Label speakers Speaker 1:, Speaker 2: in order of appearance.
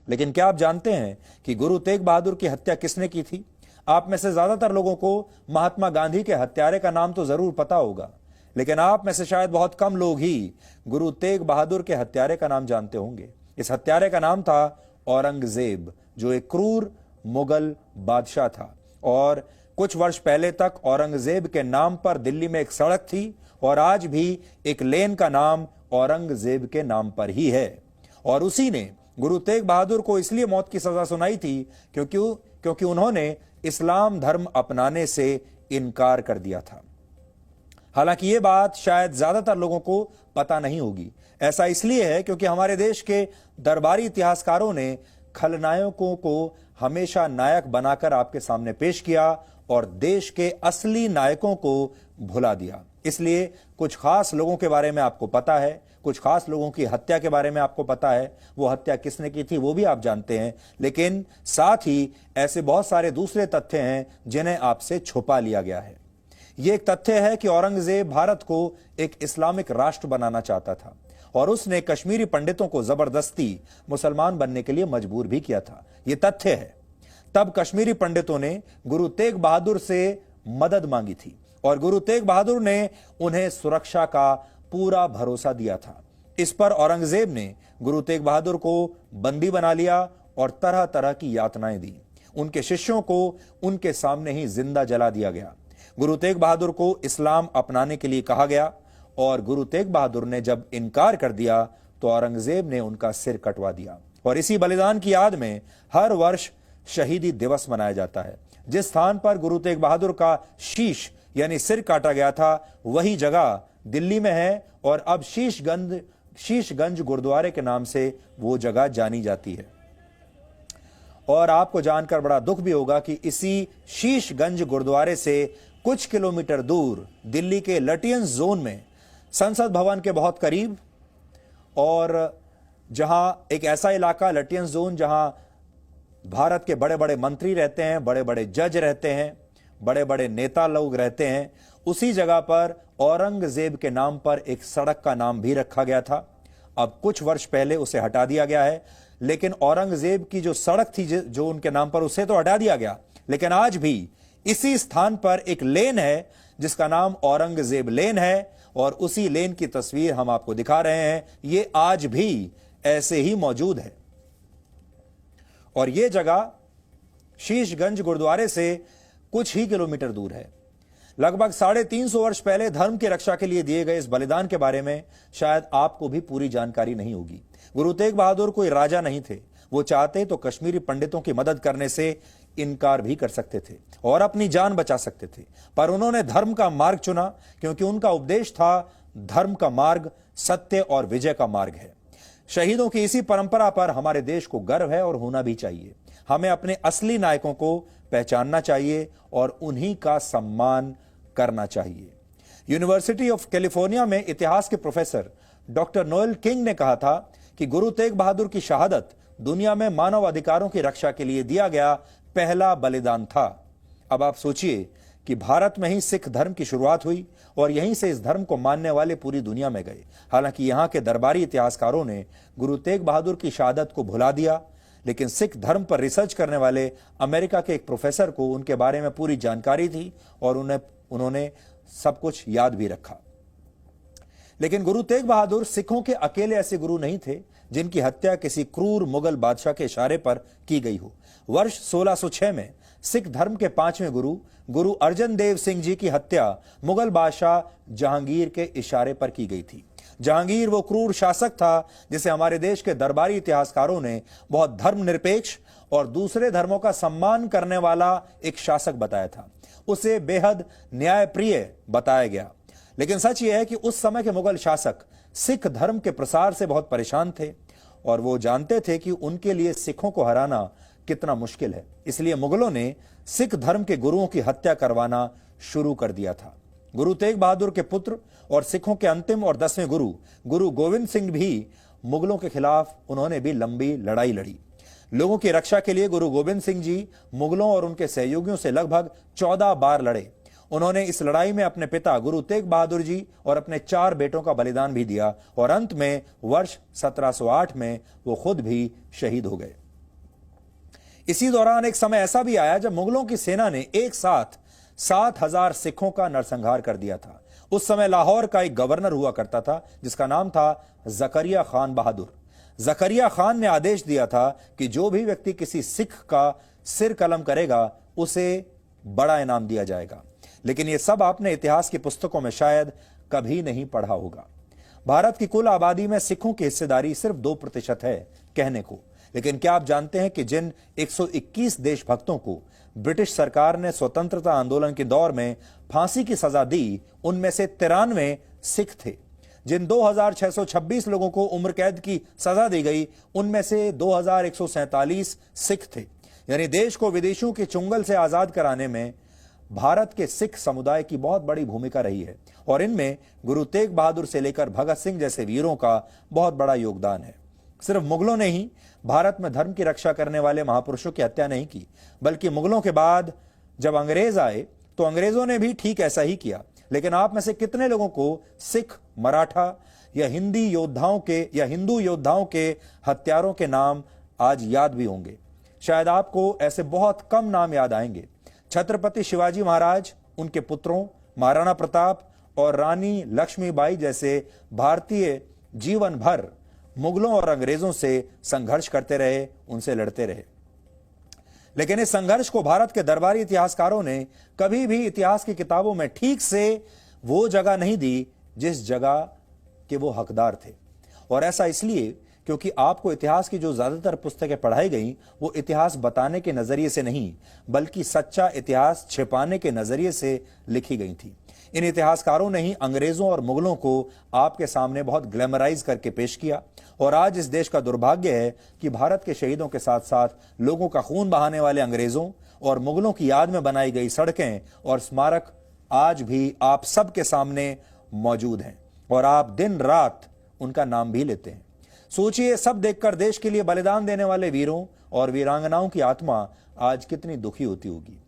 Speaker 1: लेकिन क्या आप जानते हैं कि गुरु तेग बहादुर की हत्या किसने की थी? आप में से ज्यादातर लोगों को महात्मा गांधी के हत्यारे का नाम तो जरूर पता होगा, लेकिन आप में से शायद बहुत कम लोग ही गुरु तेग बहादुर के हत्यारे का नाम जानते होंगे। इस हत्यारे का नाम था औरंगजेब, जो एक क्रूर मुगल बादशाह था। और कुछ वर्ष पहले तक औरंगजेब के नाम पर दिल्ली में एक सड़क थी और आज भी एक लेन का नाम औरंगजेब के नाम पर ही है। और उसी ने गुरु तेग बहादुर को इसलिए मौत की सजा सुनाई थी क्योंकि उन्होंने इस्लाम धर्म अपनाने से इनकार कर दिया था। हालांकि यह बात शायद ज्यादातर लोगों को पता नहीं होगी। ऐसा इसलिए है क्योंकि हमारे देश के दरबारी इतिहासकारों ने खलनायकों को हमेशा नायक बनाकर आपके सामने पेश किया और देश के असली नायकों को भुला दिया। इसलिए कुछ खास लोगों के बारे में आपको पता है, कुछ खास लोगों की हत्या के बारे में आपको पता है, वो हत्या किसने की थी वो भी आप जानते हैं, लेकिन साथ ही ऐसे बहुत सारे दूसरे तथ्य हैं जिन्हें आपसे छुपा लिया गया है। ये एक तथ्य है कि औरंगजेब भारत को एक इस्लामिक राष्ट्र बनाना चाहता था और उसने कश्मीरी पंडितों को जबरदस्ती मुसलमान बनने के लिए मजबूर भी किया था। यह तथ्य है। तब कश्मीरी पंडितों ने गुरु तेग बहादुर से मदद मांगी थी और गुरु तेग बहादुर ने उन्हें सुरक्षा का पूरा भरोसा दिया था। इस पर औरंगजेब ने गुरु तेग बहादुर को बंदी बना लिया और तरह तरह की यातनाएं दी। उनके शिष्यों को उनके सामने ही जिंदा जला दिया गया। गुरु तेग बहादुर को इस्लाम अपनाने के लिए कहा गया और गुरु तेग बहादुर ने जब इनकार कर दिया तो औरंगजेब ने उनका सिर कटवा दिया। और इसी बलिदान की याद में हर वर्ष शहीदी दिवस मनाया जाता है। जिस स्थान पर गुरु तेग बहादुर का शीश यानी सिर काटा गया था वही जगह दिल्ली में है और अब शीशगंज गुरुद्वारे के नाम से वो जगह जानी जाती है। और आपको जानकर बड़ा दुख भी होगा कि इसी शीशगंज गुरुद्वारे से कुछ किलोमीटर दूर दिल्ली के लटियंस जोन में संसद भवन के बहुत करीब और जहां एक ऐसा इलाका लटियंस जोन जहां भारत के बड़े बड़े मंत्री रहते हैं, बड़े बड़े जज रहते हैं, बड़े बड़े नेता लोग रहते हैं, उसी जगह पर औरंगजेब के नाम पर एक सड़क का नाम भी रखा गया था। अब कुछ वर्ष पहले उसे हटा दिया गया है, लेकिन औरंगजेब की जो सड़क थी जो उनके नाम पर, उसे तो हटा दिया गया, लेकिन आज भी इसी स्थान पर एक लेन है जिसका नाम औरंगजेब लेन है और उसी लेन की तस्वीर हम आपको दिखा रहे हैं। ये आज भी ऐसे ही मौजूद है और यह जगह शीशगंज गुरुद्वारे से कुछ ही किलोमीटर दूर है। लगभग 350 वर्ष पहले धर्म की रक्षा के लिए दिए गए इस बलिदान के बारे में शायद आपको भी पूरी जानकारी नहीं होगी। गुरु तेग बहादुर कोई राजा नहीं थे। वो चाहते तो कश्मीरी पंडितों की मदद करने से इनकार भी कर सकते थे और अपनी जान बचा सकते थे, पर उन्होंने धर्म का मार्ग चुना क्योंकि उनका उपदेश था धर्म का मार्ग सत्य और विजय का मार्ग है। शहीदों की इसी परंपरा पर हमारे देश को गर्व है और होना भी चाहिए। हमें अपने असली नायकों को पहचानना चाहिए और उन्हीं का सम्मान करना चाहिए। यूनिवर्सिटी ऑफ कैलिफोर्निया में इतिहास के प्रोफेसर डॉक्टर नोएल किंग ने कहा था कि गुरु तेग बहादुर की शहादत दुनिया में मानव अधिकारों की रक्षा के लिए दिया गया पहला बलिदान था। अब आप सोचिए कि भारत में ही सिख धर्म की शुरुआत हुई और यहीं से इस धर्म को मानने वाले पूरी दुनिया में गए। हालांकि यहां के दरबारी इतिहासकारों ने गुरु तेग बहादुर की शहादत को भुला दिया, लेकिन सिख धर्म पर रिसर्च करने वाले अमेरिका के एक प्रोफेसर को उनके बारे में पूरी जानकारी थी और उन्होंने सब कुछ याद भी रखा। लेकिन गुरु तेग बहादुर सिखों के अकेले ऐसे गुरु नहीं थे जिनकी हत्या किसी क्रूर मुगल बादशाह के इशारे पर की गई हो। वर्ष 1606 में सिख धर्म के 5वें गुरु अर्जन देव सिंह जी की हत्या मुगल बादशाह जहांगीर के इशारे पर की गई थी। जहांगीर वो क्रूर शासक था जिसे हमारे देश के दरबारी इतिहासकारों ने बहुत धर्मनिरपेक्ष और दूसरे धर्मों का सम्मान करने वाला एक शासक बताया था। उसे बेहद न्यायप्रिय बताया गया। लेकिन सच यह है कि उस समय के मुगल शासक सिख धर्म के प्रसार से बहुत परेशान थे और वो जानते थे कि उनके लिए सिखों को हराना कितना मुश्किल है। इसलिए मुगलों ने सिख धर्म के गुरुओं की हत्या करवाना शुरू कर दिया था। गुरु तेग बहादुर के पुत्र और सिखों के अंतिम और 10वें गुरु गोविंद सिंह भी मुगलों के खिलाफ उन्होंने भी लंबी लड़ाई लड़ी। लोगों की रक्षा के लिए गुरु गोविंद सिंह जी मुगलों और उनके सहयोगियों से लगभग 14 बार लड़े। उन्होंने इस लड़ाई में अपने पिता गुरु तेग बहादुर जी और अपने 4 बेटों का बलिदान भी दिया और अंत में वर्ष 1708 में वो खुद भी शहीद हो गए। इसी दौरान एक समय ऐसा भी आया जब मुगलों की सेना ने एक साथ 7,000 सिखों का नरसंहार कर दिया था। उस समय लाहौर का एक गवर्नर हुआ करता था जिसका नाम था जकरिया खान बहादुर। जकरिया खान ने आदेश दिया था कि जो भी व्यक्ति किसी सिख का सिर कलम करेगा उसे बड़ा इनाम दिया जाएगा। लेकिन यह सब आपने इतिहास की पुस्तकों में शायद कभी नहीं पढ़ा होगा। भारत की कुल आबादी में सिखों की हिस्सेदारी सिर्फ 2% है कहने को, लेकिन क्या आप जानते हैं कि जिन 121 देशभक्तों को ब्रिटिश सरकार ने स्वतंत्रता आंदोलन के दौर में फांसी की सजा दी, उनमें से 93 सिख थे। जिन 2,626 लोगों को उम्र कैद की सजा दी गई, उनमें से 2,147 सिख थे। यानी देश को विदेशियों के चुंगल से आजाद कराने में भारत के सिख समुदाय की बहुत बड़ी भूमिका रही है और इनमें गुरु तेग बहादुर से लेकर भगत सिंह जैसे वीरों का बहुत बड़ा योगदान है। सिर्फ मुगलों ने ही भारत में धर्म की रक्षा करने वाले महापुरुषों की हत्या नहीं की, बल्कि मुगलों के बाद जब अंग्रेज आए तो अंग्रेजों ने भी ठीक ऐसा ही किया। लेकिन आप में से कितने लोगों को सिख, मराठा या हिंदू योद्धाओं के हत्यारों के नाम आज याद भी होंगे? शायद आपको ऐसे बहुत कम नाम याद आएंगे। छत्रपति शिवाजी महाराज, उनके पुत्रों महाराणा प्रताप और रानी लक्ष्मीबाई जैसे भारतीय जीवन भर मुगलों और अंग्रेजों से संघर्ष करते रहे, उनसे लड़ते रहे। लेकिन इस संघर्ष को भारत के दरबारी इतिहासकारों ने कभी भी इतिहास की किताबों में ठीक से वो जगह नहीं दी जिस जगह के वो हकदार थे। और ऐसा इसलिए क्योंकि आपको इतिहास की जो ज्यादातर पुस्तकें पढ़ाई गई वो इतिहास बताने के नजरिए से नहीं, बल्कि सच्चा इतिहास छिपाने के नजरिए से लिखी गई थी। इन इतिहासकारों ने ही अंग्रेजों और मुगलों को आपके सामने बहुत ग्लैमराइज करके पेश किया। और आज इस देश का दुर्भाग्य है कि भारत के शहीदों के साथ साथ लोगों का खून बहाने वाले अंग्रेजों और मुगलों की याद में बनाई गई सड़कें और स्मारक आज भी आप सबके सामने मौजूद हैं और आप दिन रात उनका नाम भी लेते हैं। सोचिए, सब देखकर देश के लिए बलिदान देने वाले वीरों और वीरांगनाओं की आत्मा आज कितनी दुखी होती होगी।